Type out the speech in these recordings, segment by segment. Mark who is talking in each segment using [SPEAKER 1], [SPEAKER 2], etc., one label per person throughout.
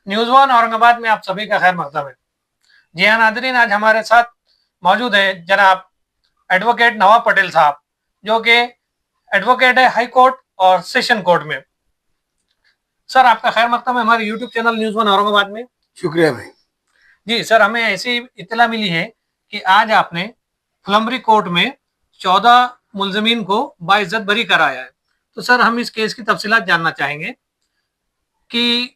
[SPEAKER 1] News one Aurangabad में आप सभी का खैर मकदम है। जी हाँ नाज़रीन, आज हमारे साथ मौजूद है जनाब एडवोकेट नवाब पटेल साहब, जो कि एडवोकेट है हाई कोर्ट और सेशन कोर्ट में। सर, आपका खैर मकदम है हमारे YouTube channel news one Aurangabad में।
[SPEAKER 2] शुक्रिया भाई।
[SPEAKER 1] जी सर, हमें ऐसी इत्तला मिली है कि आज आपने फुलंब्री कोर्ट में 14 मुल्ज़िमीन को बाइज्जत बरी कराया है। तो सर, हम इस केस की तफसीलात जानना चाहेंगे कि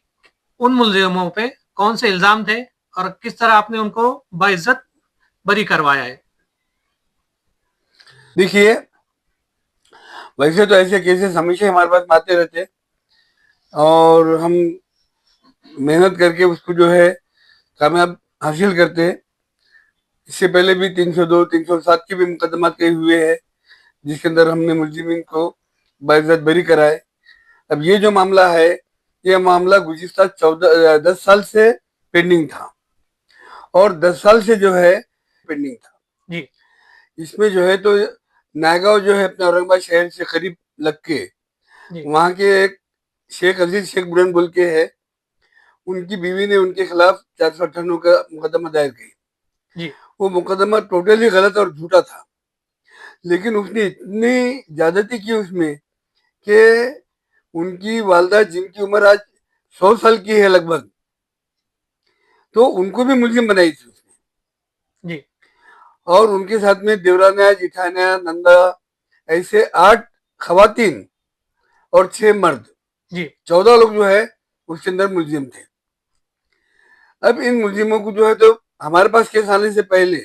[SPEAKER 1] उन मुल्ज़िमों पे कौन से इल्ज़ाम थे और किस तरह आपने उनको बाइज्जत बरी करवाया है।
[SPEAKER 2] देखिए, वैसे तो ऐसे केसेस हमेशा हमारे पास आते रहते हैं और हम मेहनत करके उसको जो है कामयाब हासिल करते हैं। इससे पहले भी 302, 307 के भी मुकदमा कई हुए हैं जिसके अंदर हमने मुल्जिमीन को बाइज्जत बरी कराए। अब ये जो मामला है, ये मामला गुज़िश्ता 10 साल से पेंडिंग था और 10 साल से जो है पेंडिंग था।
[SPEAKER 1] जी,
[SPEAKER 2] इसमें जो है तो नायगांव जो है अपने औरंगाबाद शहर से करीब लग के
[SPEAKER 1] जी,
[SPEAKER 2] वहाँ के एक शेख अजीज शेख बुरन बोल के है, उनकी बीवी ने उनके खिलाफ 498 का मुकदमा दायर की।
[SPEAKER 1] जी,
[SPEAKER 2] वो मुकदमा टोटली गलत और झूठा था, लेकिन उसने इतनी ज्यादती की उसमें कि उनकी वालदा जिनकी उम्र आज 100 साल की है लगभग, तो उनको भी मुलजिम बनाई थी उसने।
[SPEAKER 1] जी,
[SPEAKER 2] और उनके साथ में देवराना, जिठाना, नंदा, ऐसे 8 खवातीन और 6 मर्द,
[SPEAKER 1] जी,
[SPEAKER 2] 14 लोग जो है उसके अंदर मुलजिम थे। अब इन मुलजिमों को जो है तो हमारे पास केस आने से पहले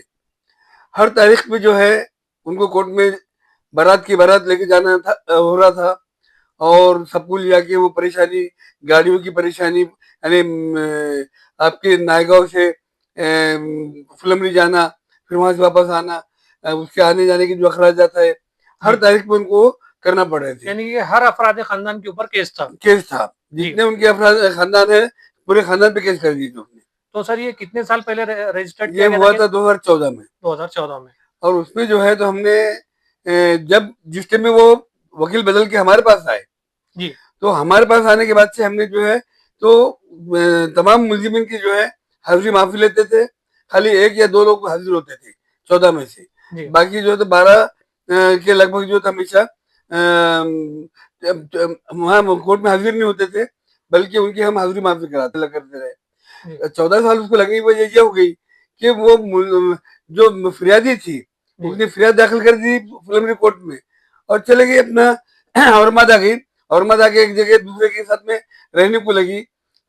[SPEAKER 2] हर तारीख पे जो है उनको कोर्ट में बारात की बारात लेके जाना था, हो रहा था। और सबको लिया के वो परेशानी, गाड़ियों की परेशानी, यानी आपके नायगांव से फुलमरी जाना, फिर वहां से वापस आना, उसके आने जाने की जो अखराज आता है, हर
[SPEAKER 1] जी।
[SPEAKER 2] तारीख पे उनको करना पड़ रहे थे।
[SPEAKER 1] यानी कि हर अफ़राद खानदान के ऊपर केस था।
[SPEAKER 2] केस था,
[SPEAKER 1] जी।
[SPEAKER 2] जितने उनके अफराद खानदान है पूरे खानदान पे केस कर दिए थे उसने।
[SPEAKER 1] तो सर, ये कितने साल पहले रजिस्टर्ड
[SPEAKER 2] ये
[SPEAKER 1] किया गया था
[SPEAKER 2] हुआ
[SPEAKER 1] केस?
[SPEAKER 2] था 2014 में।
[SPEAKER 1] 2014 में।
[SPEAKER 2] और उसमें जो है तो हमने जब जिस टाइम में वो वकील बदल के हमारे पास आए,
[SPEAKER 1] जी,
[SPEAKER 2] तो हमारे पास आने के बाद से हमने जो है तो तमाम मुलजिमिन की जो है हाजिरी माफी लेते थे। खाली 1 या 2 लोग हाजिर होते थे 14 में से।
[SPEAKER 1] जी,
[SPEAKER 2] बाकी जो है तो 12 के लगभग जो था हमेशा वहाँ कोर्ट में हाजिर नहीं होते थे, बल्कि उनकी हम हाजिरी माफी कराते करते
[SPEAKER 1] जी,
[SPEAKER 2] रहे। 14 साल उसको लगने की वजह यह हो गई कि वो जो फिरियादी थी
[SPEAKER 1] जी,
[SPEAKER 2] उसने फिरियाद दाखिल कर दी प्रिलिमिनरी कोर्ट में और चले गई अपना औरंगाबाद आ गई। औरंगाबाद आके एक जगह दूसरे के साथ में रहने को लगी।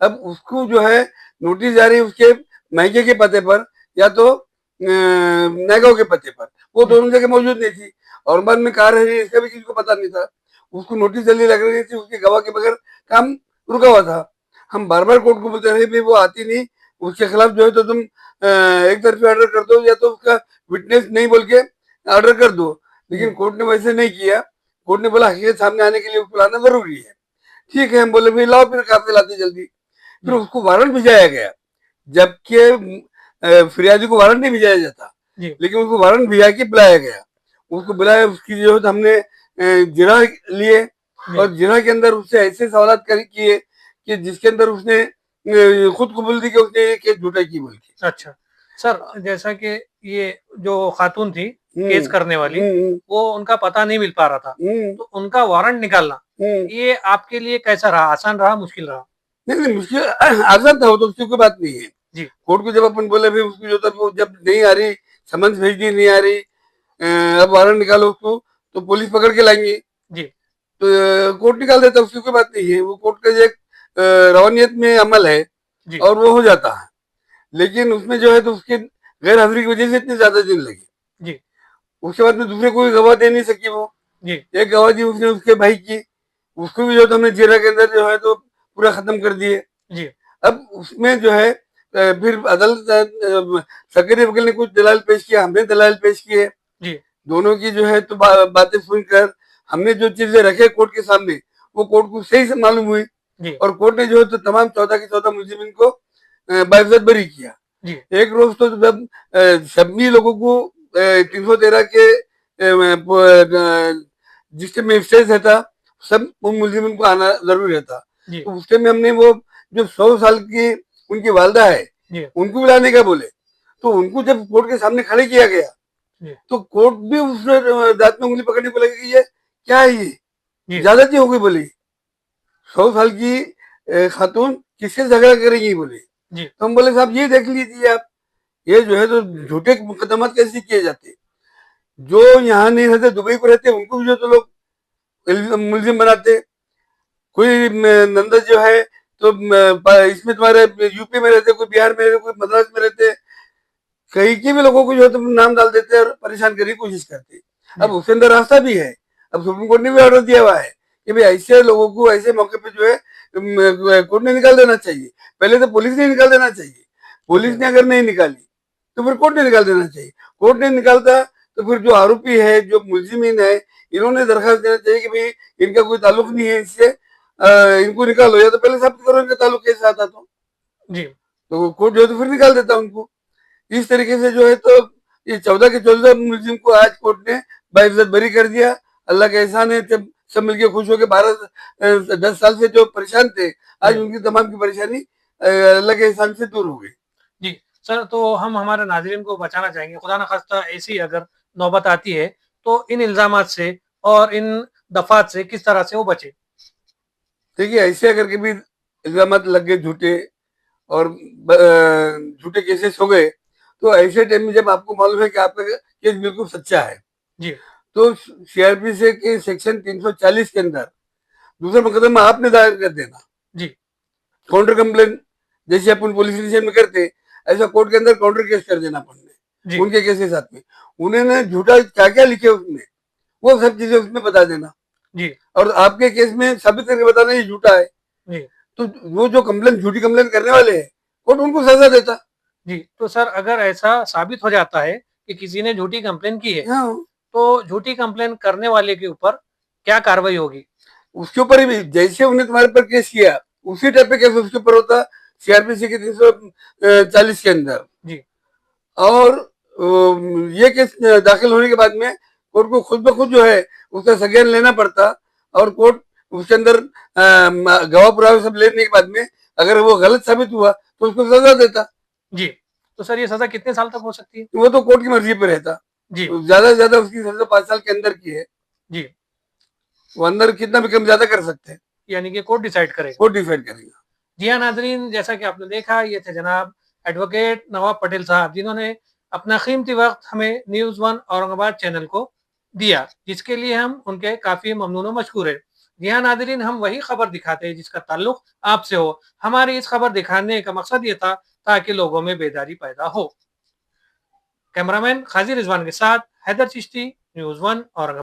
[SPEAKER 2] अब उसको जो है नोटिस जारी उसके मायके के पते पर या तो नायगांव के पते पर, वो
[SPEAKER 1] जी,
[SPEAKER 2] दोनों जगह मौजूद नहीं थी। औरंगाबाद में कहाँ रह रही है इसका भी किसी को पता नहीं था। उसको नोटिस जल्दी लग रही थी, उसके गवाह के बगैर काम रुका हुआ था। हम बार बार कोर्ट को बोलते रहे भाई वो आती नहीं, उसके खिलाफ जो है तो तुम एक तरफी ऑर्डर कर दो या तो उसका विटनेस नहीं बोल के ऑर्डर कर दो। लेकिन
[SPEAKER 1] जी,
[SPEAKER 2] कोर्ट ने वैसे नहीं किया। कोर्ट ने बोला हकीकत सामने आने के लिए उसको लाना जरूरी है। ठीक है, हम बोले भाई लाओ, फिर काफी लाते जल्दी। फिर
[SPEAKER 1] जी,
[SPEAKER 2] उसको वारंट भिजाया गया, जबकि फिरियादी को वारंट नहीं भिजाया जाता,
[SPEAKER 1] जी,
[SPEAKER 2] लेकिन उसको वारंट भिजा के बुलाया गया। उसको बुलाया, उसकी जो है हमने जिरा लिए
[SPEAKER 1] जी।
[SPEAKER 2] और जिरा के अंदर उससे ऐसे सवाल किए कि जिसके अंदर उसने खुद कबूल दी कि उसने ये केस झूठा की बोल के।
[SPEAKER 1] अच्छा। सर, जैसा कि ये जो खातून थी केस
[SPEAKER 2] हम्म
[SPEAKER 1] करने वाली,
[SPEAKER 2] हम्म
[SPEAKER 1] वो उनका पता नहीं मिल पा रहा था।
[SPEAKER 2] हम्म
[SPEAKER 1] तो उनका वारंट निकालना,
[SPEAKER 2] हम्म
[SPEAKER 1] ये आपके लिए कैसा रहा? आसान रहा, मुश्किल रहा?
[SPEAKER 2] नहीं नहीं, मुश्किल आसान था, वो तो उसकी कोई बात नहीं है।
[SPEAKER 1] जी,
[SPEAKER 2] कोर्ट को जब अपन बोले भाई उसकी जो तब वो जब नहीं आ रही, समन्स भेज दी नहीं आ रही, अब वारंट निकालो उसको, तो पुलिस पकड़ के लाएंगी।
[SPEAKER 1] जी,
[SPEAKER 2] तो कोर्ट निकाल देता, उसकी कोई बात नहीं है। वो कोर्ट का जो एक रवानियत में अमल है
[SPEAKER 1] जी,
[SPEAKER 2] और वो हो जाता है। लेकिन उसमें जो है तो उसके गैर हाजिरी की वजह से इतने ज्यादा दिन लगे।
[SPEAKER 1] जी,
[SPEAKER 2] उसके बाद में दूसरे कोई गवाह दे नहीं सकी वो।
[SPEAKER 1] जी,
[SPEAKER 2] एक गवाह दी उसने उसके भाई की, उसको भी जो है तो हमने जेरा के अंदर जो है तो पूरा खत्म कर दिए।
[SPEAKER 1] जी,
[SPEAKER 2] अब उसमें जो है फिर अदालत सरकारी वकील ने कुछ दलाल पेश किया, हमने दलाल पेश किए।
[SPEAKER 1] जी,
[SPEAKER 2] दोनों की जो है तो बातें सुनकर हमने जो चीजें रखे कोर्ट के सामने, वो कोर्ट को सही से मालूम हुई।
[SPEAKER 1] जी,
[SPEAKER 2] और कोर्ट ने जो है तो तमाम 14 के 14 मुलजिमिन को बाइज्जत बरी किया।
[SPEAKER 1] जी,
[SPEAKER 2] एक रोज तो जब सभी लोगों को 313 के जिस टाइम में स्टेज रहता, सब उन मुलजिमिन को आना जरूरी रहता।
[SPEAKER 1] जी,
[SPEAKER 2] तो उस टाइम में हमने वो जो 100 साल की उनकी वालदा है
[SPEAKER 1] जी
[SPEAKER 2] उनको भी लाने का बोले, तो उनको जब कोर्ट के सामने खड़े किया गया
[SPEAKER 1] जी
[SPEAKER 2] तो कोर्ट भी उसने दांत में उंगली पकड़ने को लगी कि ये क्या है, ये
[SPEAKER 1] जी
[SPEAKER 2] ज्यादती हो गई बोली। 100 साल की खातून किससे झगड़ा करेंगी बोली।
[SPEAKER 1] जी
[SPEAKER 2] तो हम बोले साहब ये देख लीजिए आप, ये जो है तो झूठे मुकदमा कैसे किए जाते, जो यहाँ नहीं रहते दुबई को रहते उनको भी जो तो लोग मुलजिम बनाते। कोई नंदा जो है तो इसमें तुम्हारे यूपी में रहते, कोई बिहार में रहते, कोई मद्रास में रहते, कहीं के भी लोगों को जो है तुम नाम डाल देते और परेशान करने की कोशिश करते। अब उसके अंदर रास्ता भी है, अब सुप्रीम कोर्ट ने भी ऑर्डर दिया हुआ है कि भाई ऐसे लोगों को ऐसे मौके पे जो है कोर्ट ने निकाल देना चाहिए। पहले तो पुलिस ने निकाल देना चाहिए, पुलिस ने अगर नहीं निकाली तो फिर कोर्ट ने निकाल देना चाहिए। कोर्ट ने निकालता तो फिर जो आरोपी है, जो मुलजिमीन है, इन्होंने दरखास्त देना चाहिए कि भाई इनका कोई ताल्लुक नहीं है इससे, इनको निकालो, या तो पहले साबित करो इनका ताल्लुक कैसे आता।
[SPEAKER 1] जी
[SPEAKER 2] तो कोर्ट जो है तो फिर निकाल देता उनको। इस तरीके से जो है तो ये 14 के 14 मुलजिम को आज कोर्ट ने बाइज्जत बरी कर दिया। अल्लाह का एहसान है, जब सब मिलके खुश हो के 10 साल से जो परेशान थे, आज
[SPEAKER 1] जी
[SPEAKER 2] उनकी तमाम की परेशानी अल्लाह के एहसान से दूर हो गई।
[SPEAKER 1] जी सर, तो हम हमारे नाज़रीन को बचाना चाहेंगे, खुदा न ख़ास्ता ऐसी अगर नौबत आती है, तो इन इल्ज़ामात से और इन दफ़ात से किस तरह से वो बचे?
[SPEAKER 2] देखिए ऐसे अगर कभी इल्जाम लग गए झूठे और झूठे केसेस हो गए, तो ऐसे टाइम में जब आपको मालूम है कि आपका केस बिल्कुल सच्चा है,
[SPEAKER 1] जी
[SPEAKER 2] तो सीआरपीसी के सेक्शन 340 के अंदर दूसरा मुकदमा आपने दायर कर देना,
[SPEAKER 1] जी
[SPEAKER 2] काउंटर कंप्लेन, जैसे अपन पुलिस स्टेशन में करते ऐसा कोर्ट के अंदर काउंटर केस कर देना अपन ने
[SPEAKER 1] जी
[SPEAKER 2] उनके केस के साथ में। उन्होंने झूठा क्या क्या लिखे उसमें, वो सब चीजें उसमें बता देना,
[SPEAKER 1] जी
[SPEAKER 2] और आपके केस में साबित करके बताना ये झूठा है।
[SPEAKER 1] जी
[SPEAKER 2] तो वो जो कंप्लेन झूठी कंप्लेन करने वाले हैं कोर्ट उनको सजा देता।
[SPEAKER 1] जी। तो सर, अगर ऐसा साबित हो जाता है कि किसी ने झूठी कंप्लेन की है,
[SPEAKER 2] हाँ,
[SPEAKER 1] तो झूठी कंप्लेन करने वाले के ऊपर क्या कार्रवाई होगी?
[SPEAKER 2] उसके ऊपर भी जैसे उन्हें तुम्हारे पर केस किया उसी टाइप पे केस उसके ऊपर होता, सीआरपीसी के 340 के अंदर।
[SPEAKER 1] जी
[SPEAKER 2] और ये केस दाखिल होने के बाद में कोर्ट को खुद ब खुद जो है उसका संज्ञान लेना पड़ता, और कोर्ट उसके अंदर गवाह पुरावे सब लेने के बाद में अगर वो गलत साबित हुआ तो उसको सजा देता।
[SPEAKER 1] जी। तो सर, ये सज़ा कितने साल तक हो सकती है?
[SPEAKER 2] वो तो कोर्ट की मर्जी पे रहता।
[SPEAKER 1] जी
[SPEAKER 2] तो ज्यादा से ज्यादा उसकी सजा 5 साल के अंदर की है,
[SPEAKER 1] जी।
[SPEAKER 2] वो अंदर कितना भी कम ज्यादा कर सकते हैं,
[SPEAKER 1] यानी कि कोर्ट डिसाइड करेगा।
[SPEAKER 2] कोर्ट डिसाइड करेगा।
[SPEAKER 1] जी हाँ नाजरीन, जैसा कि आपने देखा, ये थे जनाब एडवोकेट नवाब पटेल साहब, जिन्होंने अपना कीमती वक्त हमें न्यूज़ वन औरंगाबाद चैनल को दिया, जिसके लिए हम उनके काफ़ी ममनून व मशकूर हैं। जी हाँ नाजरीन, हम वही खबर दिखाते हैं जिसका ताल्लुक आपसे हो। हमारी इस खबर दिखाने का मकसद ये था ताकि लोगों में बेदारी पैदा हो। कैमरामैन खाजी रिजवान के साथ हैदर चिश्ती, न्यूज़ वन औरंगाबाद।